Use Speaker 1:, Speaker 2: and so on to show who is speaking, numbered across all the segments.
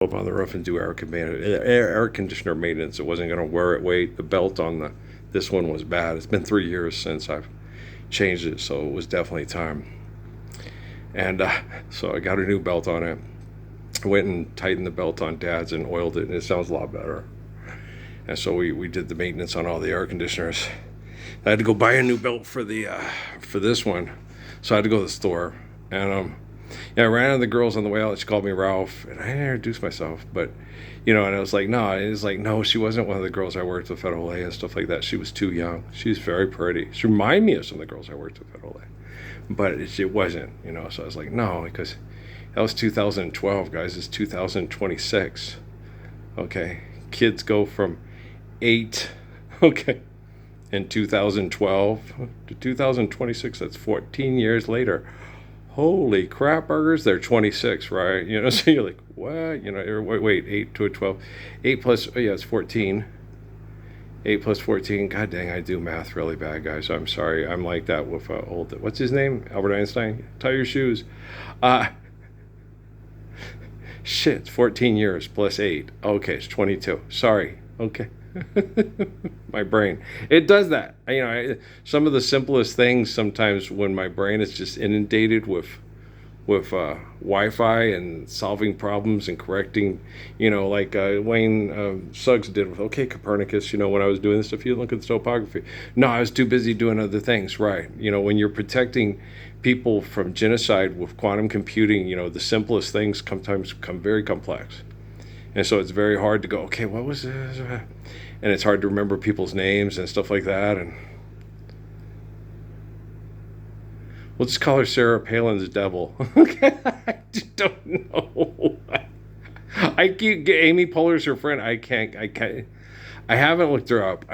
Speaker 1: up on the roof and do air conditioner maintenance. It wasn't going to wear it weight. The belt on this one was bad. It's been 3 years since I've changed it, so it was definitely time. And so I got a new belt on it. I went and tightened the belt on Dad's and oiled it, and it sounds a lot better. And so we did the maintenance on all the air conditioners. I had to go buy a new belt for this one, so I had to go to the store. And yeah, I ran into the girls on the way out. She called me Ralph, and I didn't introduce myself, but and I was like, no, it was like, no, she wasn't one of the girls I worked with Federal A and stuff like that. She was too young. She's very pretty. She reminded me of some of the girls I worked with Federal A, but it wasn't, So I was like, no, because that was 2012, guys. It's 2026. Okay, kids go from 8, okay, in 2012 to 2026. That's 14 years later. Holy crap burgers, they're 26, right? So you're like, what? Wait, 8 to a 12. 8 plus, oh yeah, it's 14. 8 plus 14. God dang, I do math really bad, guys. I'm sorry. I'm like that with what's his name? Albert Einstein? Tie your shoes. Shit, it's 14 years plus 8. Okay, it's 22. Sorry. Okay. My brain, it does that. Some of the simplest things sometimes when my brain is just inundated with Wi-Fi and solving problems and correcting, like Wayne Suggs did with OK Copernicus. When I was doing this stuff, you look at the topography. No, I was too busy doing other things. Right. When you're protecting people from genocide with quantum computing, the simplest things sometimes become very complex. And so it's very hard to go, okay, what was this? And it's hard to remember people's names and stuff like that. And we'll just call her Sarah Palin's devil. Okay, I just don't know. I keep Amy Poehler's her friend. I can't. I haven't looked her up.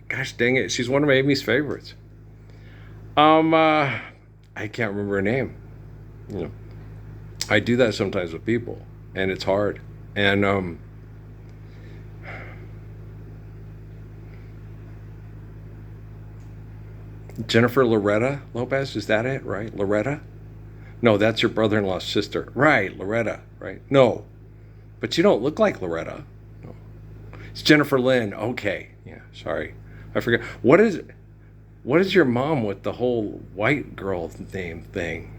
Speaker 1: Gosh dang it, she's one of Amy's favorites. I can't remember her name. I do that sometimes with people, and it's hard. And Jennifer Loretta Lopez, is that it, right? Loretta? No, that's your brother-in-law's sister. Right, Loretta, right? No, but you don't look like Loretta. No. It's Jennifer Lynn. Okay, yeah, sorry. I forgot. What is your mom with the whole white girl name thing?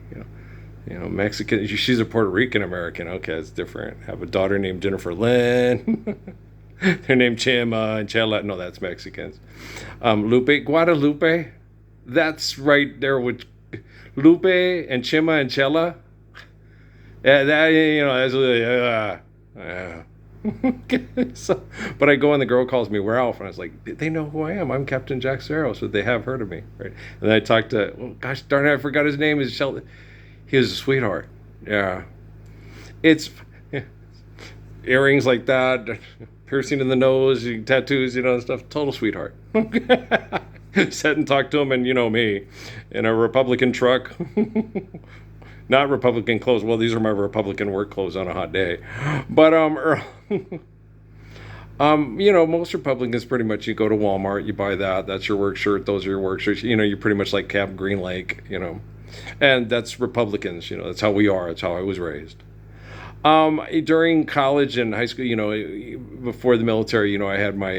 Speaker 1: Mexican. She's a Puerto Rican American. Okay, it's different. Have a daughter named Jennifer Lynn. They're named Chema and Chela. No, that's Mexicans. Lupe Guadalupe. That's right there with Lupe and Chema and Chela. Yeah, that okay, so, but I go and the girl calls me Ralph, and I was like, they know who I am. I'm Captain Jack Sparrow, so they have heard of me, right? And then I talked to, gosh darn it, I forgot his name. Is Sheldon. He was a sweetheart. Yeah. It's earrings like that, piercing in the nose, tattoos, and stuff. Total sweetheart. Sat and talked to him, and me, in a Republican truck. Not Republican clothes. Well, these are my Republican work clothes on a hot day. But most Republicans pretty much, you go to Walmart, you buy that. That's your work shirt. Those are your work shirts. You're pretty much like Cap Green Lake. And that's Republicans. That's how we are. That's how I was raised. During college and high school, before the military, I had my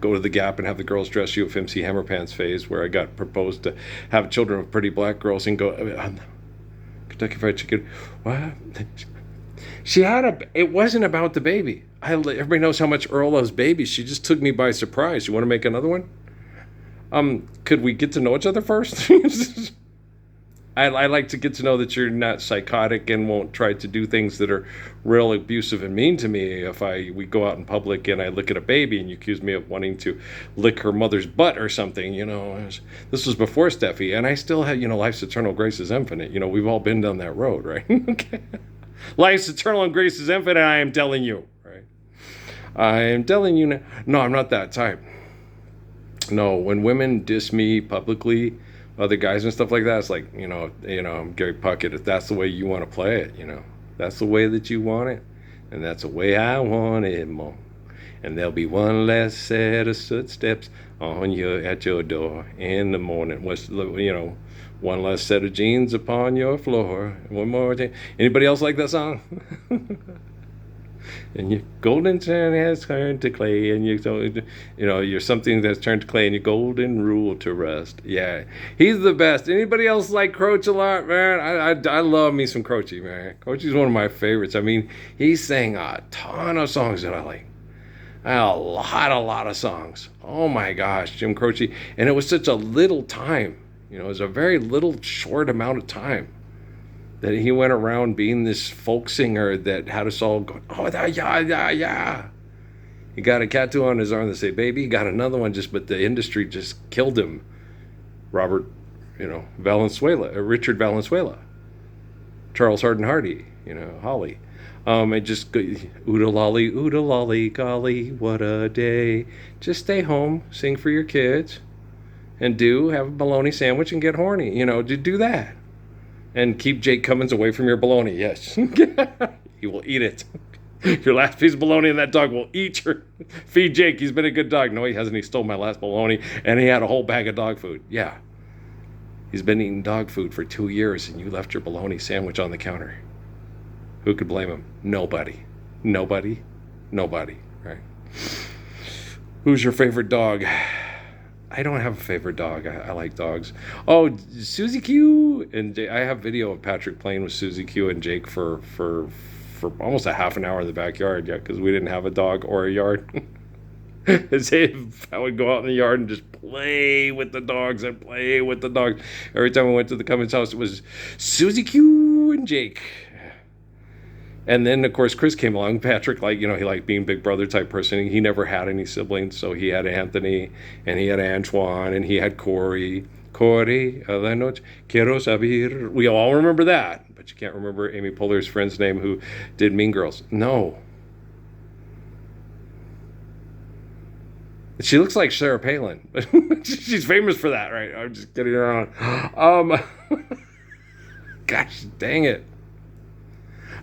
Speaker 1: go to the Gap and have the girls dress you with MC Hammer Pants phase, where I got proposed to have children with pretty black girls and go, Kentucky Fried Chicken. What? It wasn't about the baby. Everybody knows how much Earl loves babies. She just took me by surprise. You want to make another one? Could we get to know each other first? I like to get to know that you're not psychotic and won't try to do things that are real abusive and mean to me. If we go out in public and I look at a baby and you accuse me of wanting to lick her mother's butt or something, this was before Steffi, and I still have, life's eternal grace is infinite. We've all been down that road, right? Okay. Life's eternal and grace is infinite, I am telling you, right? I am telling you now. No, I'm not that type. No, when women diss me publicly, other guys and stuff like that, it's like, I'm Gary Puckett. If that's the way you want to play it, that's the way that you want it, and that's the way I want it more. And there'll be one less set of footsteps at your door in the morning. One less set of jeans upon your floor. One more thing. Anybody else like that song? And your golden sun has turned to clay, and you're something that's turned to clay, and your golden rule to rust. Yeah, he's the best. Anybody else like Croce a lot, man? I love me some Croce, man. Croce's one of my favorites. I mean, he sang a ton of songs that I like. A lot of songs. Oh my gosh, Jim Croce. And it was such a little time. It was a very little short amount of time that he went around being this folk singer that had us all going, oh, yeah. He got a tattoo on his arm that said, baby. He got another one but the industry just killed him. Richard Valenzuela. Charles Hardin Hardy, Holly. And just go, ooda lolly, golly, what a day. Just stay home, sing for your kids, and have a bologna sandwich and get horny. Do that. And keep Jake Cummins away from your bologna, yes. He will eat it. Your last piece of bologna and that dog will eat your... Feed Jake, he's been a good dog. No, he hasn't. He stole my last bologna, and he had a whole bag of dog food. Yeah. He's been eating dog food for 2 years, and you left your bologna sandwich on the counter. Who could blame him? Nobody, right? Who's your favorite dog? I don't have a favorite dog. I like dogs. Oh, Susie Q and I have video of Patrick playing with Susie Q and Jake for almost a half an hour in the backyard, because we didn't have a dog or a yard. As if I would go out in the yard and just play with the dogs. Every time I went to the Cummins house, it was Susie Q and Jake. And then, of course, Chris came along. Patrick, he liked being big brother type person. He never had any siblings, so he had Anthony, and he had Antoine, and he had Corey. Corey, a la noche, quiero saber. We all remember that, but you can't remember Amy Poehler's friend's name who did Mean Girls. No. She looks like Sarah Palin. She's famous for that, right? I'm just kidding around. Gosh, dang it.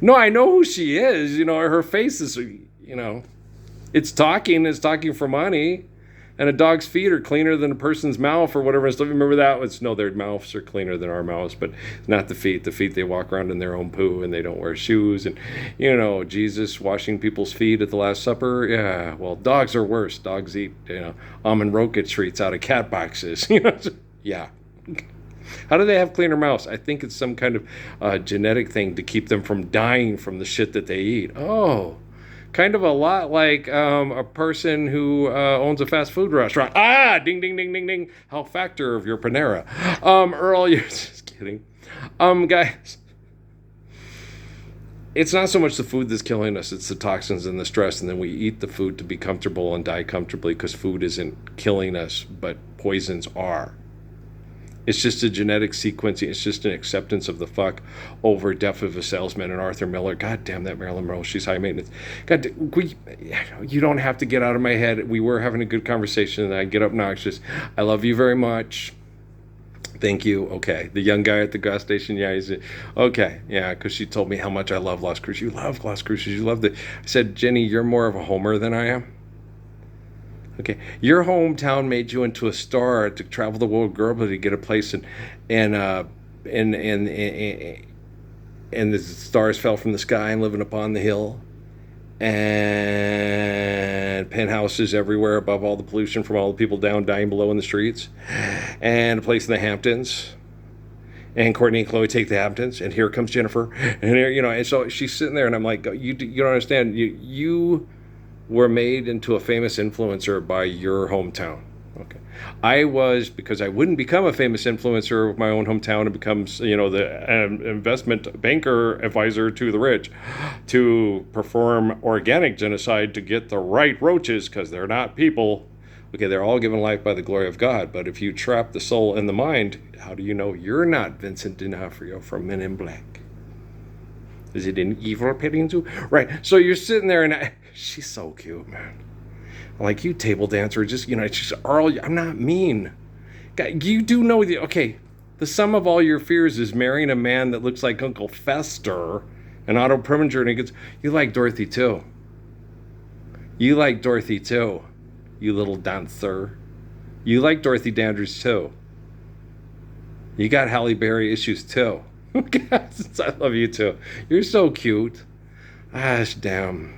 Speaker 1: No, I know who she is. Her face is, it's talking for money. And a dog's feet are cleaner than a person's mouth or whatever. So remember that? No, their mouths are cleaner than our mouths, but not the feet. The feet, they walk around in their own poo and they don't wear shoes. And, Jesus washing people's feet at the Last Supper. Yeah, well, dogs are worse. Dogs eat, almond rocket treats out of cat boxes. Yeah. How do they have cleaner mouths? I think it's some kind of genetic thing to keep them from dying from the shit that they eat. Oh, kind of a lot like a person who owns a fast food restaurant. Ah, ding, ding, ding, ding, ding. How factor of your Panera. Earl, you're just kidding. Guys, it's not so much the food that's killing us. It's the toxins and the stress. And then we eat the food to be comfortable and die comfortably because food isn't killing us, but poisons are. It's just a genetic sequencing. It's just an acceptance of the fuck over Death of a Salesman and Arthur Miller. God damn that Marilyn Monroe. She's high maintenance. God, you don't have to get out of my head. We were having a good conversation and I get obnoxious. I love you very much. Thank you. Okay. The young guy at the gas station. Yeah, he's okay. Yeah, because she told me how much I love Las Cruces. You love Las Cruces. You love it. I said, Jenny, you're more of a homer than I am. Okay, your hometown made you into a star to travel the world globally to get a place, and the stars fell from the sky and living upon the hill, and penthouses everywhere above all the pollution from all the people dying below in the streets, and a place in the Hamptons. And Courtney and Chloe take the Hamptons, and here comes Jennifer, and here, and so she's sitting there, and I'm like, you don't understand, you were made into a famous influencer by your hometown. Okay. I was, because I wouldn't become a famous influencer of my own hometown and become, the investment banker advisor to the rich to perform organic genocide to get the right roaches because they're not people. Okay, they're all given life by the glory of God, but if you trap the soul and the mind, how do you know you're not Vincent D'Onofrio from Men in Black? Is it an evil petting zoo? Right, so you're sitting there and she's so cute, man. Like, you table dancer, just, she's Earl, I'm not mean. God, you do know, the sum of all your fears is marrying a man that looks like Uncle Fester and Otto Preminger, and he gets, you like Dorothy too. You like Dorothy too, you little dancer. You like Dorothy Dandridge too. You got Halle Berry issues too. I love you too. You're so cute. Gosh damn.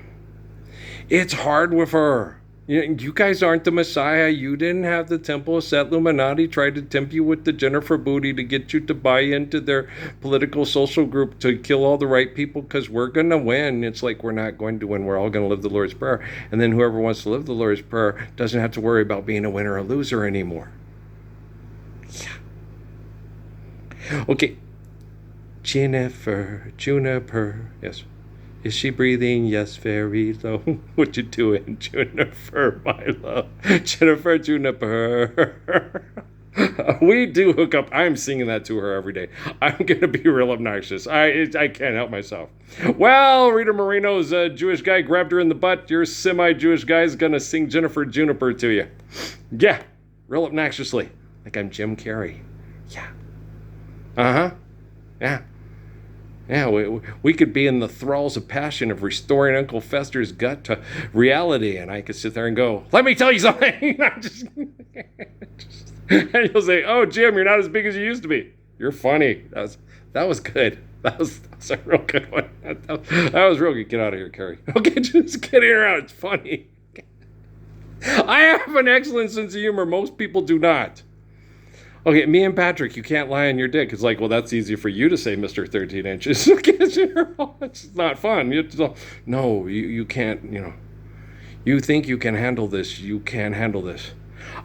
Speaker 1: It's hard with her. You guys aren't the Messiah. You didn't have the Temple of Set. Illuminati tried to tempt you with the Jennifer booty to get you to buy into their political social group to kill all the right people because we're going to win. It's like we're not going to win. We're all going to live the Lord's Prayer. And then whoever wants to live the Lord's Prayer doesn't have to worry about being a winner or a loser anymore. Yeah. Okay. Juniper. Yes. Is she breathing? Yes, very low. What you doing, Juniper, my love? Jennifer, Juniper. We do hook up. I'm singing that to her every day. I'm going to be real obnoxious. I can't help myself. Well, Rita Moreno's a Jewish guy grabbed her in the butt. Your semi-Jewish guy is going to sing Jennifer Juniper to you. Yeah, real obnoxiously. Like I'm Jim Carrey. Yeah. Uh-huh. Yeah. Yeah, we could be in the thralls of passion of restoring Uncle Fester's gut to reality, and I could sit there and go, let me tell you something. And you'll say, oh, Jim, you're not as big as you used to be. You're funny. That was good. That was a real good one. That was real good. Get out of here, Carrie. Okay, just get her out. It's funny. I have an excellent sense of humor. Most people do not. Okay, me and Patrick, you can't lie on your dick. It's like, well, that's easy for you to say, Mr. 13 inches. It's not fun. No, you can't, You think you can handle this. You can't handle this.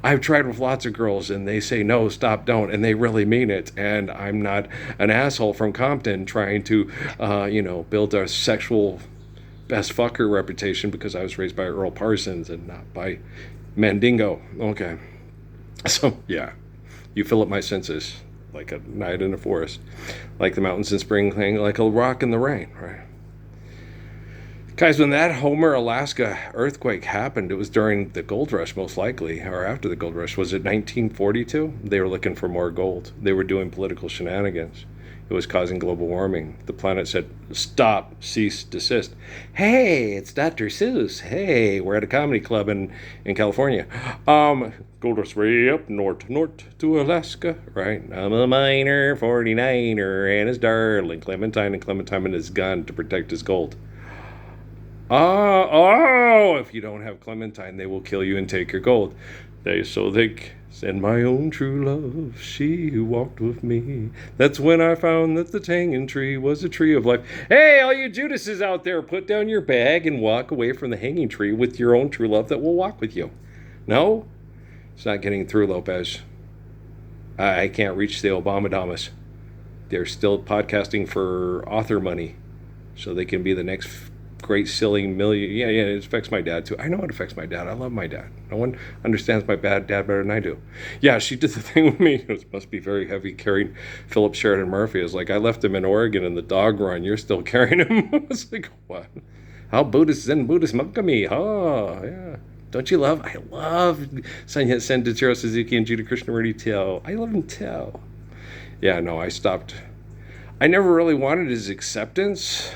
Speaker 1: I've tried with lots of girls, and they say, no, stop, don't, and they really mean it. And I'm not an asshole from Compton trying to, build a sexual best fucker reputation because I was raised by Earl Parsons and not by Mandingo. Okay. So, yeah. You fill up my senses like a night in a forest, like the mountains in spring thing, like a rock in the rain, right? Guys, when that Homer, Alaska earthquake happened, it was during the gold rush, most likely, or after the gold rush. Was it 1942? They were looking for more gold. They were doing political shenanigans. It was causing global warming. The planet said, stop, cease, desist. Hey, it's Dr. Seuss. Hey, we're at a comedy club in California. Gold rush way up north to Alaska, right? I'm a miner, 49er, and his darling Clementine, and Clementine and his gun to protect his gold. If you don't have Clementine, they will kill you and take your gold. They said, my own true love, she who walked with me. That's when I found that the Tangan tree was a tree of life. Hey, all you Judases out there, put down your bag and walk away from the hanging tree with your own true love that will walk with you. No? It's not getting through, Lopez. I can't reach the Obama-damas. They're still podcasting for author money so they can be the next great silly million. Yeah, it affects my dad too. I know it affects my dad. I love my dad. No one understands my dad better than I do. Yeah, she did the thing with me. It must be very heavy carrying Philip Sheridan Murphy. It's like, I left him in Oregon in the dog run. You're still carrying him. It's like, what? How Buddhist monogamy. Oh, yeah. Don't you love? I love Senditiro Suzuki and Judah Krishnamurti too. I love him too. Yeah, no, I stopped. I never really wanted his acceptance.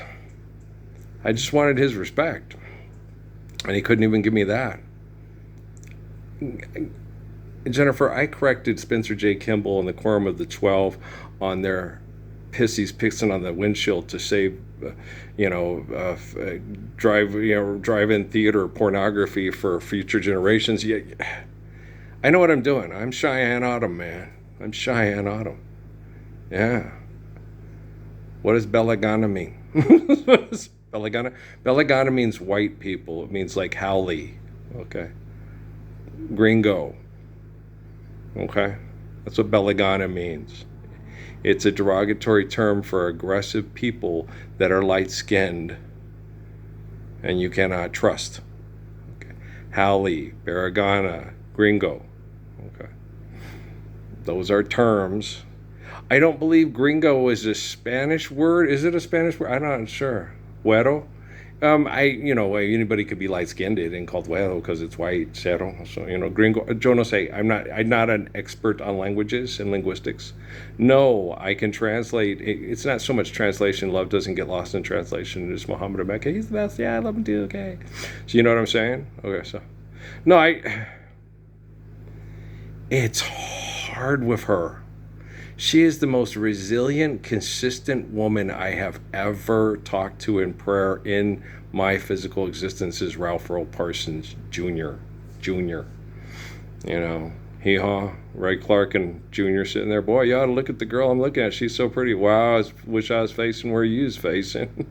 Speaker 1: I just wanted his respect. And he couldn't even give me that. Jennifer, I corrected Spencer J. Kimball and the Quorum of the 12 on their pissies pissing on the windshield to save, drive-in theater pornography for future generations. Yeah, I know what I'm doing. I'm Cheyenne Autumn, man. I'm Cheyenne Autumn. Yeah. What does Belagana mean? Belagana means white people. It means like Howley. Okay. Gringo. Okay. That's what Belagana means. It's a derogatory term for aggressive people that are light-skinned and you cannot trust. Okay. Howley, Baragana, Gringo. Okay. Those are terms. I don't believe gringo is a Spanish word. Is it a Spanish word? I'm not sure. Güero? Anybody could be light-skinned and called güero because it's white, cero. So, gringo. Yo no sé. I'm not an expert on languages and linguistics. No, I can translate. It's not so much translation. Love doesn't get lost in translation. It's Muhammad of Mecca. He's the best. Yeah, I love him too. Okay. So you know what I'm saying? Okay, so. No, it's hard with her. She is the most resilient, consistent woman I have ever talked to in prayer in my physical existence. Is Ralph Earl Parsons Jr. Jr. You know, hee haw. Ray Clark and Jr. sitting there. Boy, you ought to look at the girl I'm looking at. She's so pretty. Wow, I wish I was facing where you was facing.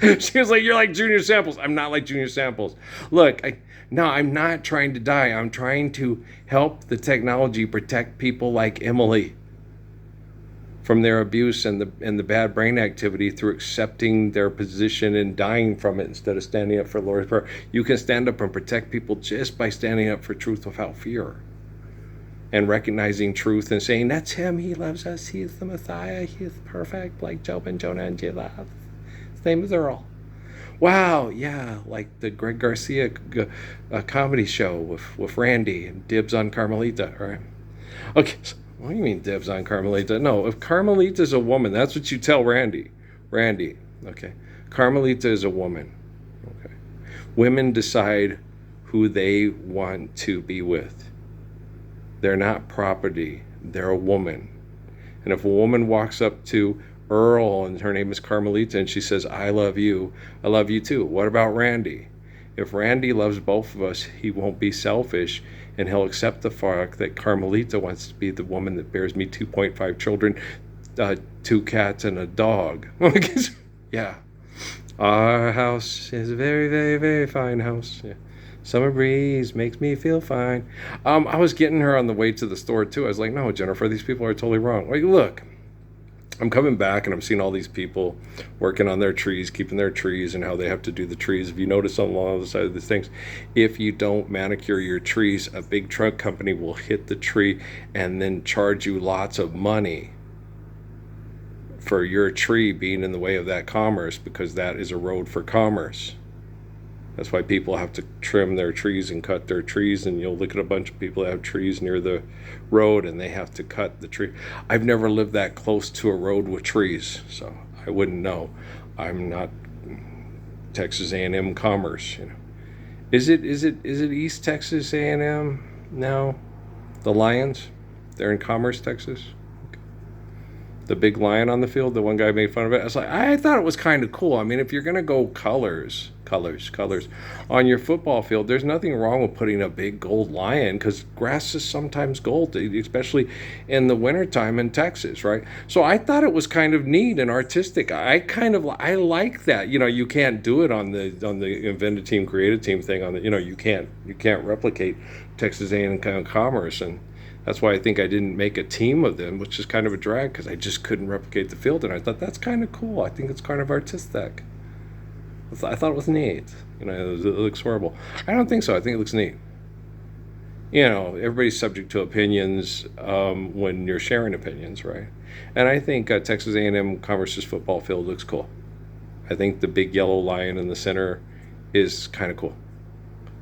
Speaker 1: She was like, "You're like Junior Samples." I'm not like Junior Samples. Look, no, I'm not trying to die. I'm trying to help the technology protect people like Emily from their abuse and the bad brain activity through accepting their position and dying from it instead of standing up for Lord's Prayer. You can stand up and protect people just by standing up for truth without fear and recognizing truth and saying, "That's him. He loves us. He's the Messiah. He's perfect, like Job and Jonah and Jesus. His name is Earl." Wow, yeah, like the Greg Garcia comedy show with Randy and dibs on Carmelita, right? Okay, so what do you mean dibs on Carmelita? No, if Carmelita's a woman, that's what you tell Randy. Randy, okay. Carmelita is a woman, okay. Women decide who they want to be with. They're not property, they're a woman. And if a woman walks up to Earl and her name is Carmelita and she says, "I love you too." What about Randy? If Randy loves both of us, he won't be selfish and he'll accept the fact that Carmelita wants to be the woman that bears me 2.5 children, 2 cats and a dog. Yeah. Our house is a very, very, very fine house. Yeah. Summer breeze makes me feel fine. I was getting her on the way to the store too. I was like, "No, Jennifer, these people are totally wrong." Like, look, I'm coming back and I'm seeing all these people working on their trees, keeping their trees, and how they have to do the trees. If you notice on the side of the things, if you don't manicure your trees, a big truck company will hit the tree and then charge you lots of money for your tree being in the way of that commerce, because that is a road for commerce. That's why people have to trim their trees and cut their trees, and you'll look at a bunch of people that have trees near the road and they have to cut the tree. I've never lived that close to a road with trees, so I wouldn't know. I'm not Texas A&M Commerce, you know. Is it East Texas A&M now? The Lions? They're in Commerce, Texas? The big lion on the field, the one guy made fun of it. I was like, I thought it was kind of cool. I mean, if you're going to go colors on your football field, there's nothing wrong with putting a big gold lion, because grass is sometimes gold, especially in the wintertime in Texas, right? So I thought it was kind of neat and artistic. I like that. You know, you can't do it on the invented team, created team thing. You can't replicate Texas A&M Commerce, and that's why I think I didn't make a team of them, which is kind of a drag, because I just couldn't replicate the field. And I thought that's kind of cool. I think it's kind of artistic. I thought it was neat. You know, it looks horrible. I don't think so. I think it looks neat. You know, everybody's subject to opinions when you're sharing opinions, right? And I think Texas A&M Commerce's football field looks cool. I think the big yellow lion in the center is kind of cool.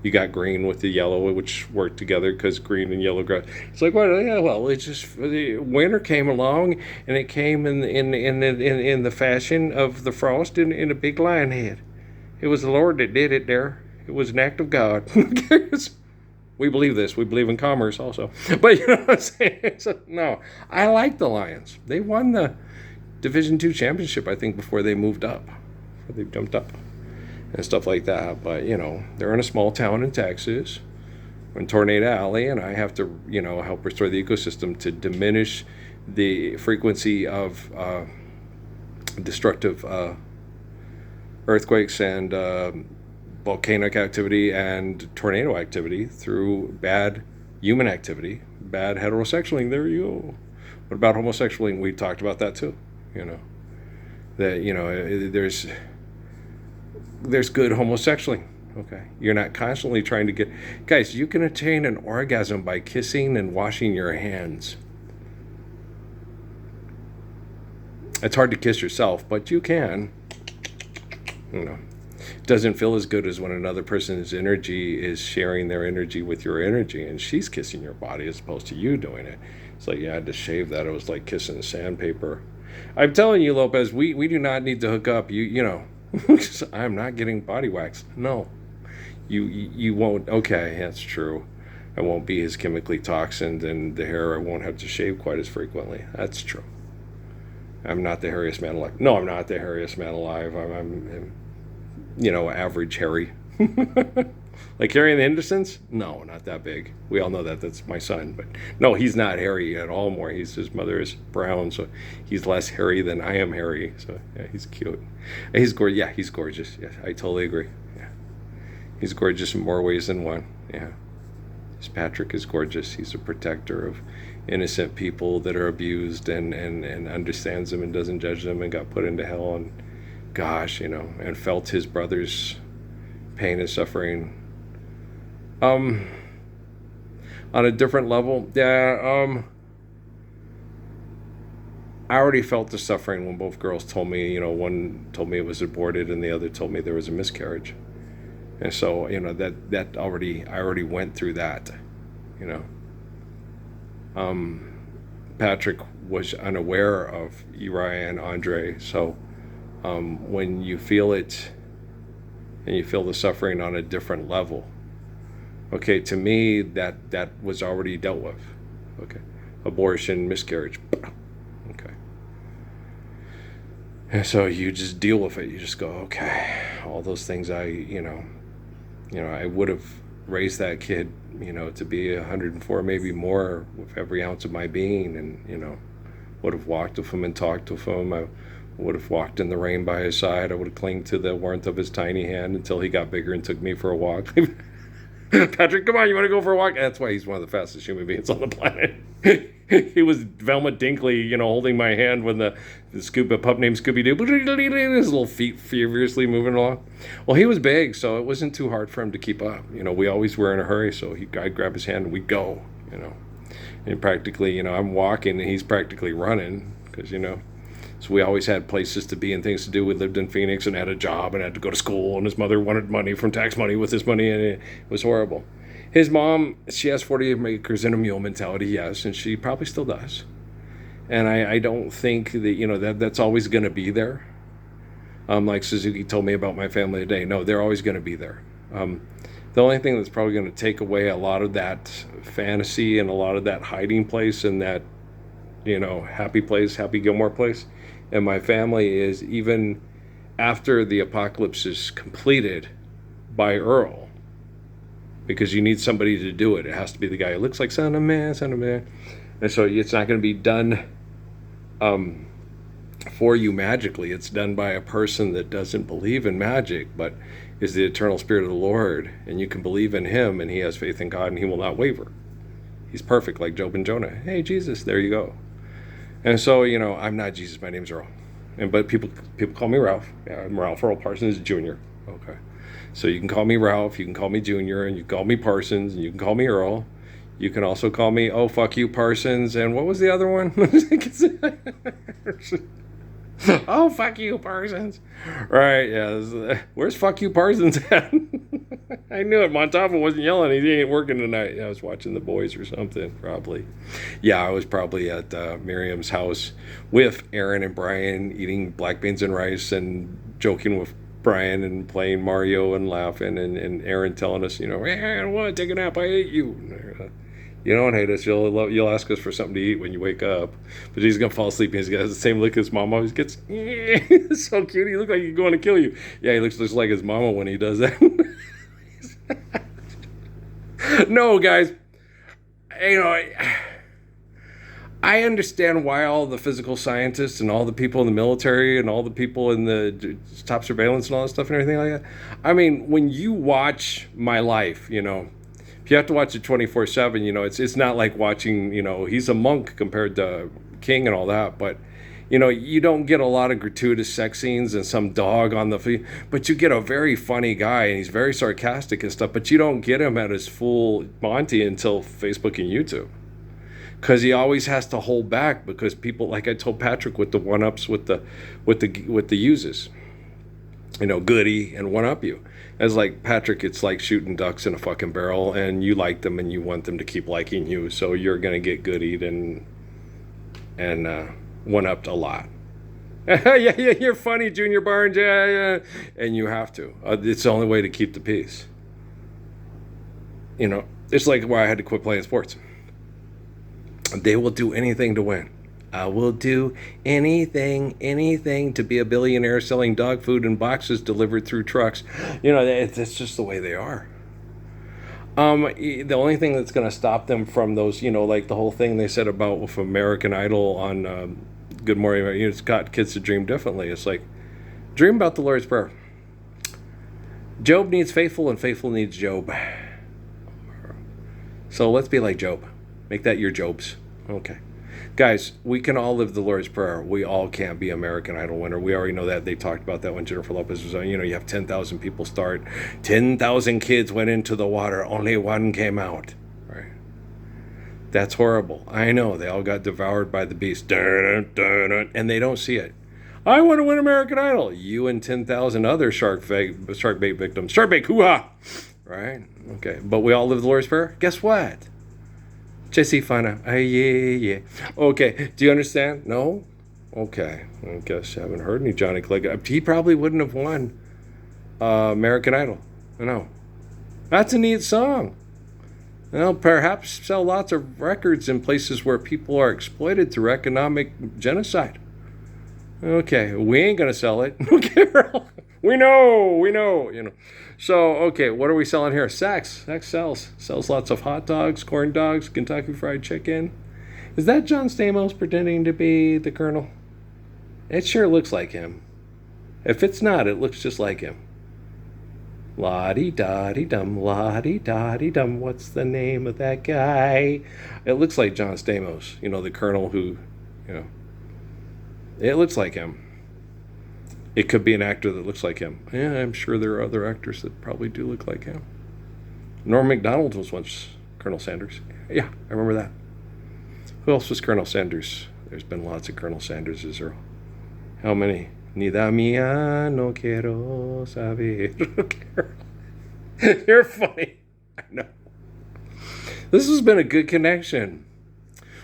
Speaker 1: You got green with the yellow, which work together because green and yellow grass. It's like, well, yeah, well, it's just the winter came along, and it came in the fashion of the frost in a big lion head. It was the Lord that did it there. It was an act of God. We believe this. We believe in commerce also. But you know what I'm saying? So, no, I like the Lions. They won the Division II championship, I think, before they moved up. Before they jumped up. And stuff like that. But, you know, they're in a small town in Texas, in Tornado Alley, and I have to, you know, help restore the ecosystem to diminish the frequency of destructive earthquakes and volcanic activity and tornado activity through bad human activity, bad heterosexualing. There you go. What about homosexualing? We talked about that too. You know, that, you know, there's good homosexualing. Okay, you're not constantly trying to get, guys, you can attain an orgasm by kissing and washing your hands. It's hard to kiss yourself, but you can. You know, it doesn't feel as good as when another person's energy is sharing their energy with your energy, and she's kissing your body as opposed to you doing it. It's like you had to shave that. It was like kissing sandpaper. I'm telling you, Lopez, we do not need to hook up. You know, I'm not getting body wax. No, you won't. Okay, that's true. I won't be as chemically toxined, and the hair I won't have to shave quite as frequently. That's true. I'm not the hairiest man alive. No, I'm not the hairiest man alive. I'm average hairy. Like Harry and the Hendersons? No, not that big. We all know that. That's my son. But no, he's not hairy at all more. His mother is brown, so he's less hairy than I am hairy. So, yeah, he's cute. He's gorgeous. Yeah, he's gorgeous. Yeah, I totally agree. Yeah. He's gorgeous in more ways than one. Yeah. Patrick is gorgeous. He's a protector of innocent people that are abused and understands them and doesn't judge them and got put into hell and gosh, and felt his brother's pain and suffering. On a different level, yeah, I already felt the suffering when both girls told me, one told me it was aborted and the other told me there was a miscarriage. And so, that I already went through that, Patrick was unaware of Uriah and Andre. So, when you feel it and you feel the suffering on a different level, okay, to me, that was already dealt with. Okay. Abortion, miscarriage. Okay. And so you just deal with it. You just go, okay, all those things I would have raised that kid, to be 104, maybe more, with every ounce of my being, and, would have walked with him and talked with him. I would have walked in the rain by his side. I would have clung to the warmth of his tiny hand until he got bigger and took me for a walk. Patrick, come on, you want to go for a walk? That's why he's one of the fastest human beings on the planet. He was Velma Dinkley, holding my hand when the pup named Scooby-Doo, his little feet furiously moving along. Well, he was big, so it wasn't too hard for him to keep up. We always were in a hurry, so I'd grab his hand and we'd go, And practically, I'm walking and he's practically running because, so we always had places to be and things to do. We lived in Phoenix and had a job and had to go to school, and his mother wanted money from tax money with his money, and it was horrible. His mom, she has 48 acres and a mule mentality, yes, and she probably still does. And I don't think that, that's always going to be there. Like Suzuki told me about my family today. No, they're always going to be there. The only thing that's probably going to take away a lot of that fantasy and a lot of that hiding place and that, happy place, Happy Gilmore place, and my family is even after the apocalypse is completed by Earl, because you need somebody to do it. It has to be the guy who looks like Son of Man. And so it's not going to be done for you magically. It's done by a person that doesn't believe in magic, but is the eternal spirit of the Lord, and you can believe in him, and he has faith in God, and he will not waver. He's perfect, like Job and Jonah. Hey, Jesus, there you go. And so, I'm not Jesus. My name's Earl. But people call me Ralph. Yeah, I'm Ralph Earl Parsons Jr. Okay. So you can call me Ralph, you can call me Junior, and you can call me Parsons, and you can call me Earl. You can also call me, oh, fuck you, Parsons. And what was the other one? Oh, fuck you, Parsons. Right, yeah. Where's fuck you, Parsons at? I knew it. Montava wasn't yelling. He ain't working tonight. I was watching The Boys or something, probably. Yeah, I was probably at Miriam's house with Aaron and Brian eating black beans and rice and joking with Brian and playing Mario and laughing, and Aaron telling us, hey, I don't want to take a nap. I hate you. You don't hate us. You'll ask us for something to eat when you wake up. But he's going to fall asleep and he's got the same look as mom always gets. So cute. He looks like he's going to kill you. Yeah, he looks just like his mama when he does that. No, guys. I understand why all the physical scientists and all the people in the military and all the people in the top surveillance and all that stuff and everything like that. I mean, when you watch my life, if you have to watch it 24/7, it's not like watching, he's a monk compared to King and all that, but you don't get a lot of gratuitous sex scenes and some dog on the feet, but you get a very funny guy and he's very sarcastic and stuff, but you don't get him at his full Monty until Facebook and YouTube. Because he always has to hold back because people, like I told Patrick with the one-ups with the uses, goody and one-up you. As like, Patrick, it's like shooting ducks in a fucking barrel, and you like them and you want them to keep liking you, so you're going to get goodied and one-upped a lot. Yeah, you're funny, Junior Barnes, yeah. And you have to. It's the only way to keep the peace. It's like why I had to quit playing sports. They will do anything to win. I will do anything to be a billionaire selling dog food in boxes delivered through trucks. It's just the way they are. The only thing that's going to stop them from those, like the whole thing they said about with American Idol on Good Morning, it's got kids to dream differently. It's like, dream about the Lord's Prayer. Job needs faithful and faithful needs Job. So let's be like Job. Make that your Jobs. Okay. Guys, we can all live the Lord's Prayer. We all can't be American Idol winner. We already know that. They talked about that when Jennifer Lopez was on. You have 10,000 people start. 10,000 kids went into the water. Only one came out. Right? That's horrible. I know. They all got devoured by the beast. And they don't see it. I want to win American Idol. You and 10,000 other shark bait victims. Shark bait, hoo-ha! Right? Okay. But we all live the Lord's Prayer? Guess what? Jesse Fana. Yeah. Okay. Do you understand? No? Okay. I guess I haven't heard any Johnny Clegg. He probably wouldn't have won American Idol. No. That's a neat song. Well, perhaps sell lots of records in places where people are exploited through economic genocide. Okay. We ain't going to sell it. Okay. We know. So, okay, what are we selling here? Sex. Sex sells. Sells lots of hot dogs, corn dogs, Kentucky Fried Chicken. Is that John Stamos pretending to be the Colonel? It sure looks like him. If it's not, it looks just like him. La-dee-da-dee-dum, la-dee-da-dee-dum. What's the name of that guy? It looks like John Stamos, the Colonel who, it looks like him. It could be an actor that looks like him. Yeah, I'm sure there are other actors that probably do look like him. Norm Macdonald was once Colonel Sanders. Yeah, I remember that. Who else was Colonel Sanders? There's been lots of Colonel Sanderses. Or how many? Ni da mia no quiero saber. You're funny. I know. This has been a good connection.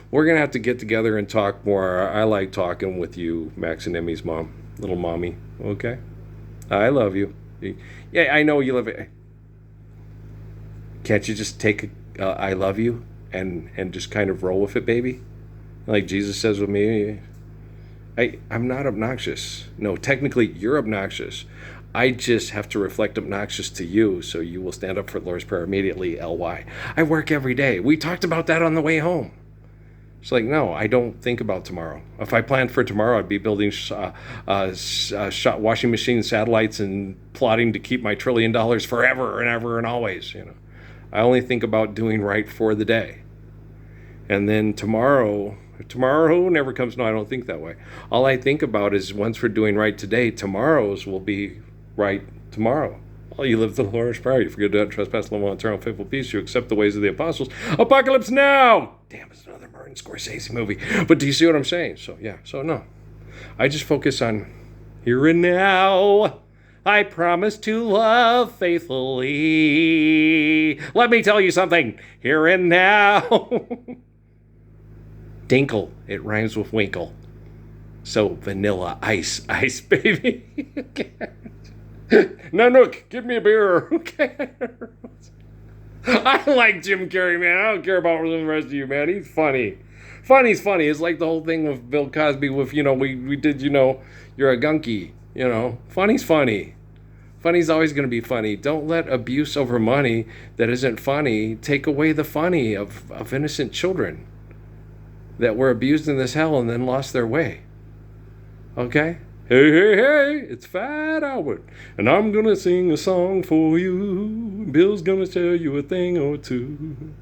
Speaker 1: We're going to have to get together and talk more. I like talking with you, Max and Emmy's mom. Little mommy, okay? I love you. Yeah, I know you love it. Can't you just take I love you and just kind of roll with it, baby? Like Jesus says with me, I'm not obnoxious. No, technically you're obnoxious. I just have to reflect obnoxious to you so you will stand up for the Lord's Prayer immediately, LY. I work every day. We talked about that on the way home. It's like, no, I don't think about tomorrow. If I planned for tomorrow, I'd be building washing machine satellites and plotting to keep my $1 trillion forever and ever and always. I only think about doing right for the day. And then tomorrow never comes. No, I don't think that way. All I think about is once we're doing right today, tomorrow's will be right tomorrow. Oh, you live the Lord's Prayer. You forget to trespass, love, and turn on faithful peace. You accept the ways of the apostles. Apocalypse now! Damn, it's another Martin Scorsese movie. But do you see what I'm saying? So, yeah. So, no. I just focus on here and now. I promise to love faithfully. Let me tell you something. Here and now. Dinkle. It rhymes with winkle. So, vanilla ice, baby. Nanook, give me a beer. Okay. I like Jim Carrey, man. I don't care about the rest of you, man. He's funny. Funny's funny. It's like the whole thing with Bill Cosby with, we did, you're a gunky, Funny's funny. Funny's always going to be funny. Don't let abuse over money that isn't funny take away the funny of innocent children that were abused in this hell and then lost their way. Okay? Hey, it's Fat Albert, and I'm gonna sing a song for you. Bill's gonna tell you a thing or two.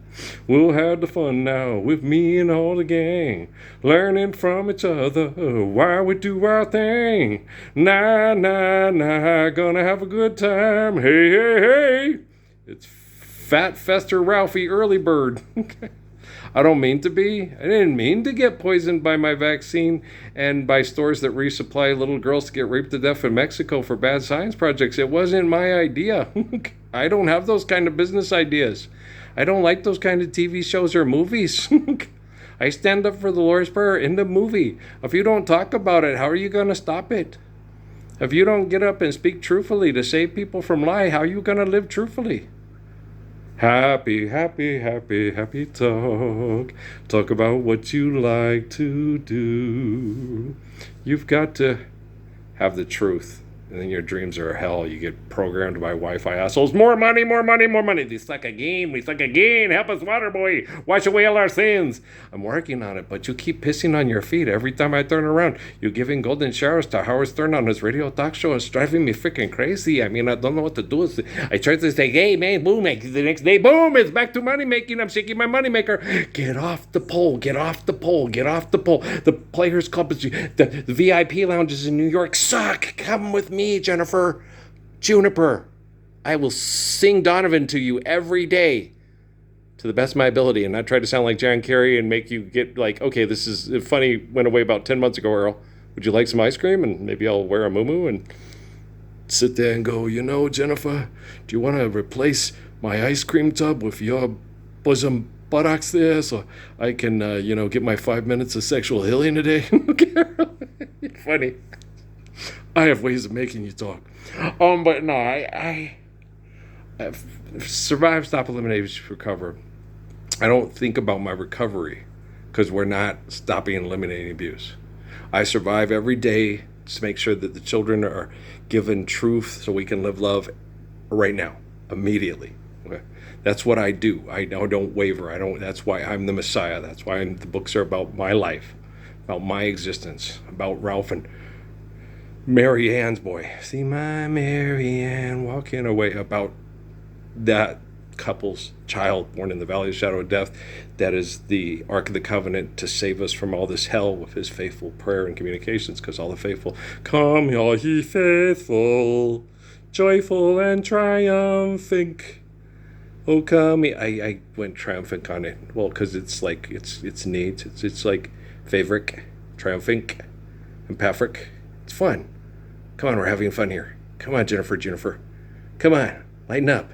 Speaker 1: We'll have the fun now with me and all the gang, learning from each other while we do our thing. Nah, gonna have a good time. Hey. It's Fat Fester Ralphie Early Bird. I don't mean to be. I didn't mean to get poisoned by my vaccine and by stores that resupply little girls to get raped to death in Mexico for bad science projects. It wasn't my idea. I don't have those kind of business ideas. I don't like those kind of TV shows or movies. I stand up for the Lord's Prayer in the movie. If you don't talk about it, how are you going to stop it? If you don't get up and speak truthfully to save people from lie, how are you going to live truthfully? Happy, happy, happy, happy talk. Talk about what you like to do. You've got to have the truth. And then your dreams are hell. You get programmed by Wi-Fi assholes. More money, more money, more money. They suck again. We suck again. Help us, water boy. Wash away all our sins. I'm working on it, but you keep pissing on your feet every time I turn around. You're giving golden showers to Howard Stern on his radio talk show. It's driving me freaking crazy. I mean, I don't know what to do. I try to say, hey, man, boom. The next day, boom, it's back to money making. I'm shaking my money maker. Get off the pole. Get off the pole. Get off the pole. The Players Club, the VIP lounges in New York suck. Come with me, Jennifer. Juniper. I will sing Donovan to you every day to the best of my ability and not try to sound like John Kerry and make you get like, okay, this is funny, went away about 10 months ago, Earl. Would you like some ice cream? And maybe I'll wear a muumuu and sit there and go, Jennifer, do you want to replace my ice cream tub with your bosom buttocks there so I can, get my 5 minutes of sexual healing a day? Funny. I have ways of making you talk. But no, I survive, stop, eliminate, recover. I don't think about my recovery because we're not stopping and eliminating abuse. I survive every day to make sure that the children are given truth so we can live love right now, immediately. Okay? That's what I do. I don't waver. That's why I'm the Messiah. That's why the books are about my life, about my existence, about Ralph and Mary Ann's boy. See my Mary Ann walking away, about that couple's child born in the valley of the shadow of death. That is the Ark of the Covenant to save us from all this hell with his faithful prayer and communications, because all the faithful, come all ye faithful, joyful and triumphant. Oh, come. I went triumphant on it. Well, because it's like, it's neat. It's like favorite, triumphant, and Patrick. It's fun. Come on, we're having fun here. Come on, Jennifer. Come on, lighten up.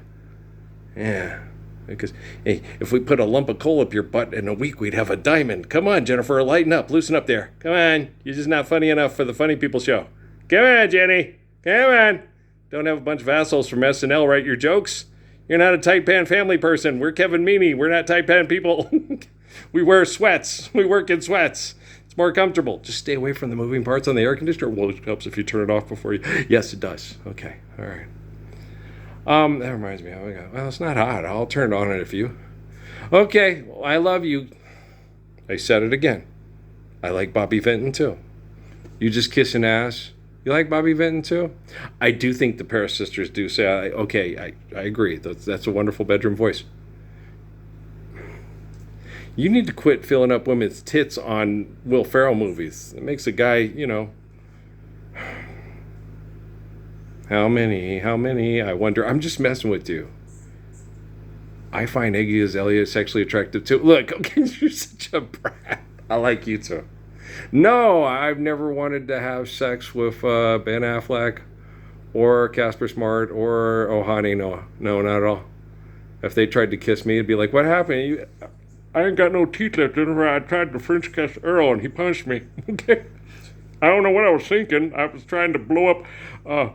Speaker 1: Yeah, because hey, if we put a lump of coal up your butt in a week, we'd have a diamond. Come on, Jennifer, lighten up, loosen up there. Come on, you're just not funny enough for the funny people show. Come on, Jenny. Come on. Don't have a bunch of assholes from SNL write your jokes. You're not a tight pan family person. We're Kevin Meaney. We're not tight pan people. We wear sweats. We work in sweats. More comfortable. Just stay away from the moving parts on the air conditioner. Well, it helps if you turn it off before you. Yes, it does. Okay. All right. That reminds me. Well, it's not hot. I'll turn it on in a few. Okay. Well, I love you. I said it again. I like Bobby Vinton too. You just kissing ass. You like Bobby Vinton too? I do think the Paris sisters do say, I agree. That's a wonderful bedroom voice. You need to quit filling up women's tits on Will Ferrell movies. It makes a guy, How many? I wonder. I'm just messing with you. I find Iggy Azalea sexually attractive too. Look, okay, you're such a brat. I like you too. No, I've never wanted to have sex with Ben Affleck or Casper Smart or Ohani. No, not at all. If they tried to kiss me, it'd be like, what happened? I ain't got no teeth left in her. I tried to French kiss Earl and he punched me. Okay. I don't know what I was thinking. I was trying to blow up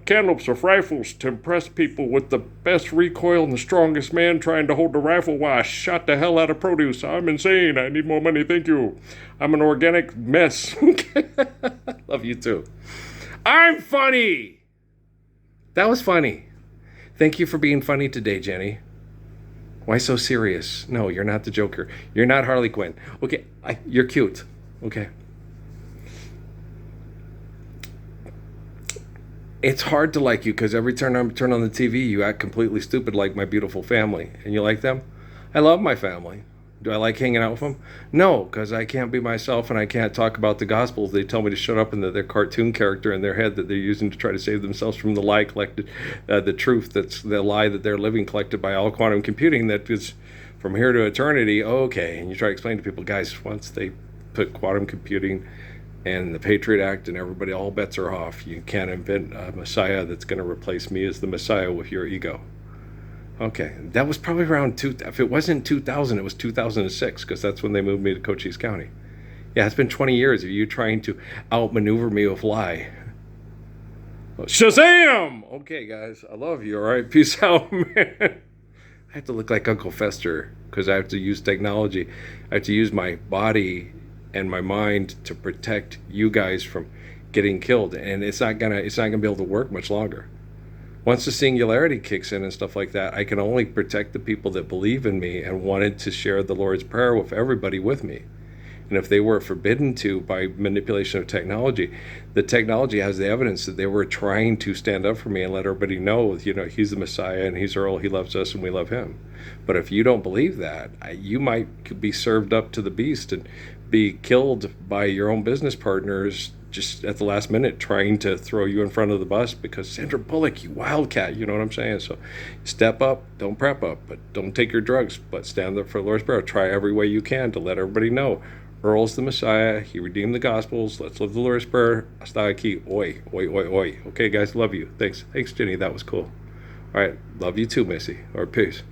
Speaker 1: cantaloupes with rifles to impress people with the best recoil and the strongest man trying to hold the rifle while I shot the hell out of produce. I'm insane. I need more money. Thank you. I'm an organic mess. Love you too. I'm funny. That was funny. Thank you for being funny today, Jenny. Why so serious? No, you're not the Joker. You're not Harley Quinn. Okay, you're cute. Okay. It's hard to like you because every turn I turn on the TV, you act completely stupid like my beautiful family. And you like them? I love my family. Do I like hanging out with them? No, because I can't be myself and I can't talk about the Gospels. They tell me to shut up, and their cartoon character in their head that they're using to try to save themselves from the lie collected, the truth that's the lie that they're living collected by all quantum computing that is from here to eternity. Okay, and you try to explain to people, guys, once they put quantum computing and the Patriot Act and everybody, all bets are off. You can't invent a Messiah that's going to replace me as the Messiah with your ego. Okay, that was probably around if it wasn't 2000, it was 2006, because that's when they moved me to Cochise County. Yeah, it's been 20 years of you trying to outmaneuver me with lie. Shazam! Okay, guys, I love you, all right? Peace out, man. I have to look like Uncle Fester because I have to use technology. I have to use my body and my mind to protect you guys from getting killed, and it's not gonna be able to work much longer. Once the singularity kicks in and stuff like that, I can only protect the people that believe in me and wanted to share the Lord's Prayer with everybody with me. And if they were forbidden to by manipulation of technology, the technology has the evidence that they were trying to stand up for me and let everybody know, he's the Messiah and he's Earl, he loves us and we love him. But if you don't believe that, you might be served up to the beast and be killed by your own business partners just at the last minute trying to throw you in front of the bus because Sandra Bullock, you wildcat, you know what I'm saying? So step up, don't prep up, but don't take your drugs, but stand up for the Lord's Prayer. Try every way you can to let everybody know Earl's the Messiah. He redeemed the Gospels. Let's live the Lord's Prayer. Hasta aquí. Oi, oi, oi, oi. Okay, guys, love you. Thanks, Jenny. That was cool. All right, love you too, Missy. Or peace.